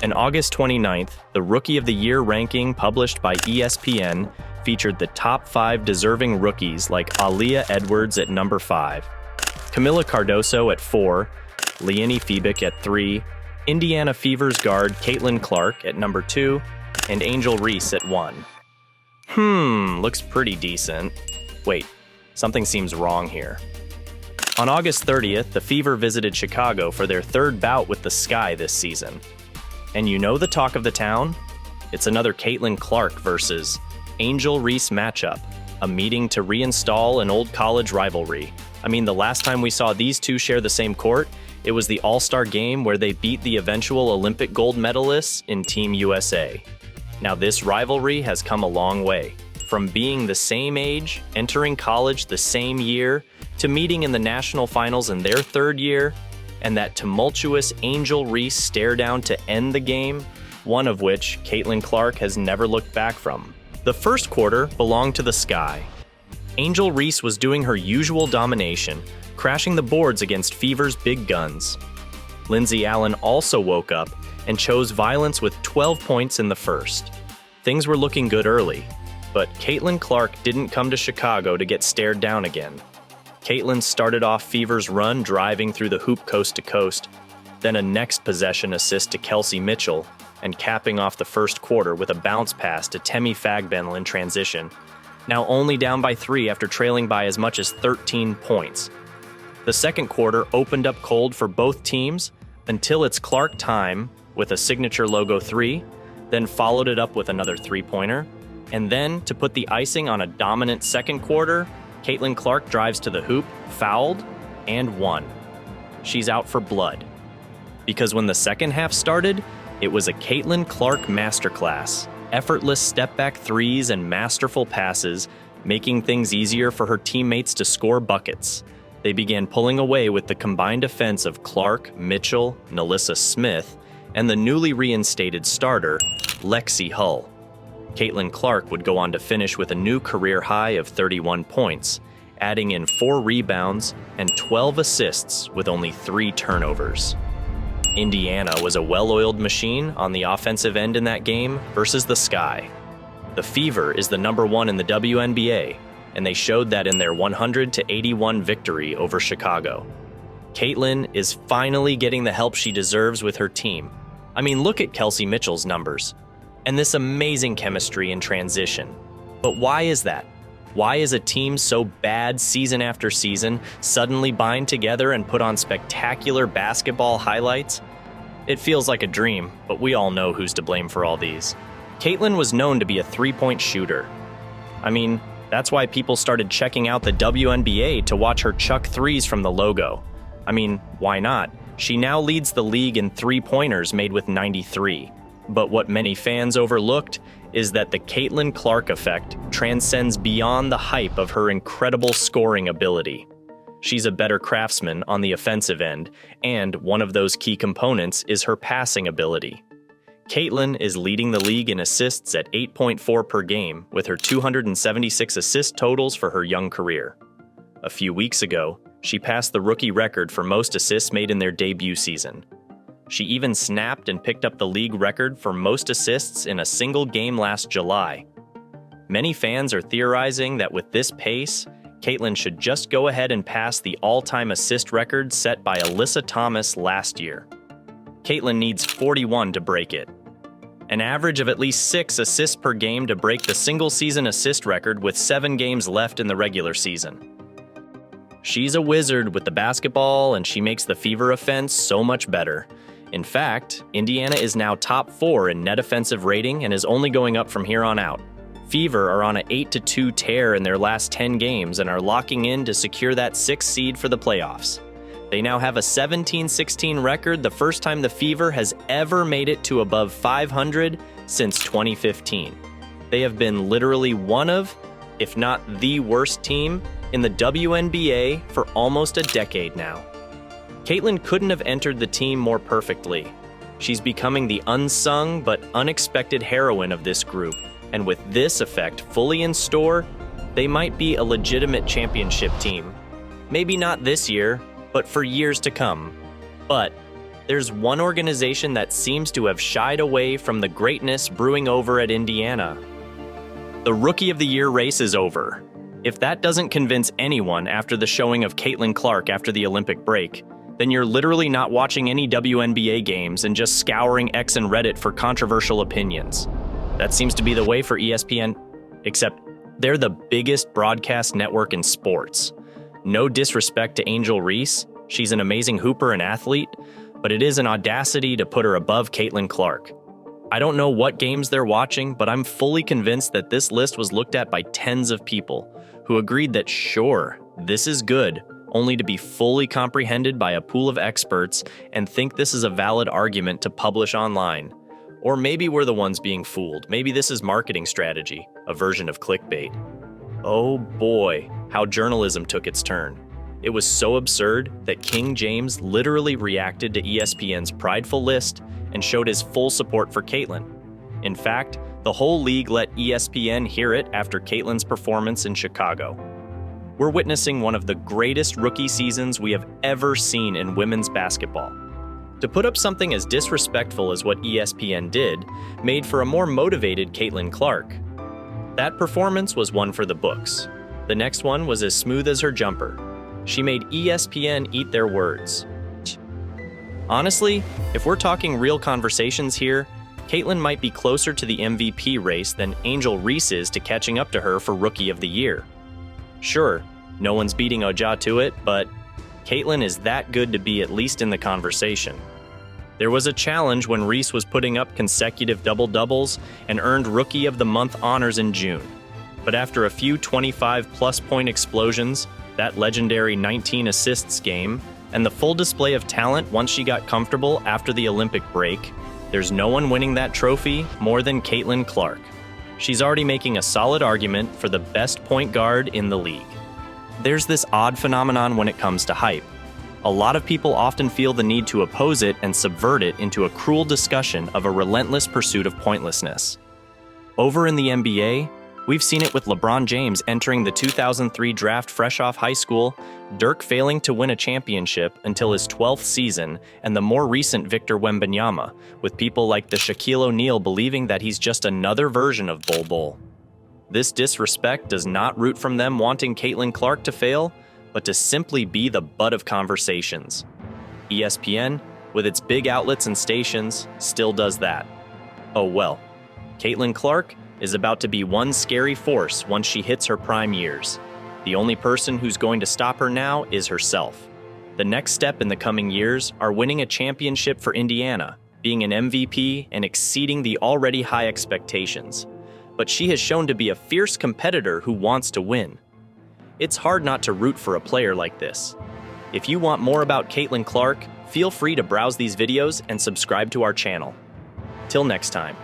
On August 29th, the Rookie of the Year ranking published by ESPN featured the top 5 deserving rookies like Aaliyah Edwards at number 5, Camila Cardoso at 4, Liani Febic at 3, Indiana Fever's guard Caitlin Clark at number 2, and Angel Reese at 1. Looks pretty decent. Wait, something seems wrong here. On August 30th, the Fever visited Chicago for their third bout with the Sky this season. And you know the talk of the town? It's another Caitlin Clark versus Angel Reese matchup, a meeting to reinstall an old college rivalry. I mean, the last time we saw these two share the same court, it was the All-Star game where they beat the eventual Olympic gold medalists in Team USA. Now this rivalry has come a long way, from being the same age, entering college the same year, to meeting in the national finals in their third year, and that tumultuous Angel Reese stare down to end the game, one of which Caitlin Clark has never looked back from. The first quarter belonged to the Sky. Angel Reese was doing her usual domination, crashing the boards against Fever's big guns. Lindsay Allen also woke up and chose violence with 12 points in the first. Things were looking good early, but Caitlin Clark didn't come to Chicago to get stared down again. Caitlin started off Fever's run driving through the hoop coast to coast, then a next possession assist to Kelsey Mitchell, and capping off the first quarter with a bounce pass to Temi Fagbennel in transition, now only down by 3 after trailing by as much as 13 points. The second quarter opened up cold for both teams until it's Clark time with a signature logo 3, then followed it up with another 3-pointer, and then to put the icing on a dominant second quarter, Caitlin Clark drives to the hoop, fouled, and won. She's out for blood. Because when the second half started, it was a Caitlin Clark masterclass. Effortless step-back threes and masterful passes, making things easier for her teammates to score buckets. They began pulling away with the combined offense of Clark, Mitchell, Nalissa Smith, and the newly reinstated starter, Lexi Hull. Caitlin Clark would go on to finish with a new career high of 31 points, adding in 4 rebounds and 12 assists with only 3 turnovers. Indiana was a well-oiled machine on the offensive end in that game versus the Sky. The Fever is the number 1 in the WNBA, and they showed that in their 100-81 victory over Chicago. Caitlin is finally getting the help she deserves with her team. I mean, look at Kelsey Mitchell's numbers, and this amazing chemistry in transition. But why is that? Why is a team so bad season after season suddenly bind together and put on spectacular basketball highlights? It feels like a dream, but we all know who's to blame for all these. Caitlin was known to be a 3-point shooter. I mean, that's why people started checking out the WNBA to watch her chuck threes from the logo. I mean, why not? She now leads the league in 3-pointers made with 93. But what many fans overlooked is that the Caitlin Clark effect transcends beyond the hype of her incredible scoring ability. She's a better craftsman on the offensive end, and one of those key components is her passing ability. Caitlin is leading the league in assists at 8.4 per game, with her 276 assist totals for her young career. A few weeks ago, she passed the rookie record for most assists made in their debut season. She even snapped and picked up the league record for most assists in a single game last July. Many fans are theorizing that with this pace, Caitlin should just go ahead and pass the all-time assist record set by Alyssa Thomas last year. Caitlin needs 41 to break it. An average of at least 6 assists per game to break the single-season assist record with 7 games left in the regular season. She's a wizard with the basketball, and she makes the Fever offense so much better. In fact, Indiana is now top 4 in net offensive rating and is only going up from here on out. Fever are on an 8-2 tear in their last 10 games and are locking in to secure that 6th seed for the playoffs. They now have a 17-16 record, the first time the Fever has ever made it to above 500 since 2015. They have been literally one of, if not the worst team, in the WNBA for almost a decade now. Caitlin couldn't have entered the team more perfectly. She's becoming the unsung but unexpected heroine of this group, and with this effect fully in store, they might be a legitimate championship team. Maybe not this year, but for years to come. But there's one organization that seems to have shied away from the greatness brewing over at Indiana. The Rookie of the Year race is over. If that doesn't convince anyone after the showing of Caitlin Clark after the Olympic break, then you're literally not watching any WNBA games and just scouring X and Reddit for controversial opinions. That seems to be the way for ESPN, except they're the biggest broadcast network in sports. No disrespect to Angel Reese, she's an amazing hooper and athlete, but it is an audacity to put her above Caitlin Clark. I don't know what games they're watching, but I'm fully convinced that this list was looked at by tens of people who agreed that sure, this is good, only to be fully comprehended by a pool of experts and think this is a valid argument to publish online. Or maybe we're the ones being fooled. Maybe this is marketing strategy, a version of clickbait. Oh boy, how journalism took its turn. It was so absurd that King James literally reacted to ESPN's prideful list and showed his full support for Caitlin. In fact, the whole league let ESPN hear it after Caitlin's performance in Chicago. We're witnessing one of the greatest rookie seasons we have ever seen in women's basketball. To put up something as disrespectful as what ESPN did made for a more motivated Caitlin Clark. That performance was one for the books. The next one was as smooth as her jumper. She made ESPN eat their words. Honestly, if we're talking real conversations here, Caitlin might be closer to the MVP race than Angel Reese is to catching up to her for Rookie of the Year. Sure, no one's beating Oja to it, but Caitlin is that good to be at least in the conversation. There was a challenge when Reese was putting up consecutive double-doubles and earned Rookie of the Month honors in June. But after a few 25-plus point explosions, that legendary 19 assists game, and the full display of talent once she got comfortable after the Olympic break, there's no one winning that trophy more than Caitlin Clark. She's already making a solid argument for the best point guard in the league. There's this odd phenomenon when it comes to hype. A lot of people often feel the need to oppose it and subvert it into a cruel discussion of a relentless pursuit of pointlessness. Over in the NBA, we've seen it with LeBron James entering the 2003 draft fresh off high school, Dirk failing to win a championship until his 12th season, and the more recent Victor Wembanyama, with people like the Shaquille O'Neal believing that he's just another version of Bol Bol. This disrespect does not root from them wanting Caitlin Clark to fail, but to simply be the butt of conversations. ESPN, with its big outlets and stations, still does that. Oh well, Caitlin Clark is about to be one scary force once she hits her prime years. The only person who's going to stop her now is herself. The next step in the coming years are winning a championship for Indiana, being an MVP, and exceeding the already high expectations. But she has shown to be a fierce competitor who wants to win. It's hard not to root for a player like this. If you want more about Caitlin Clark, feel free to browse these videos and subscribe to our channel. Till next time.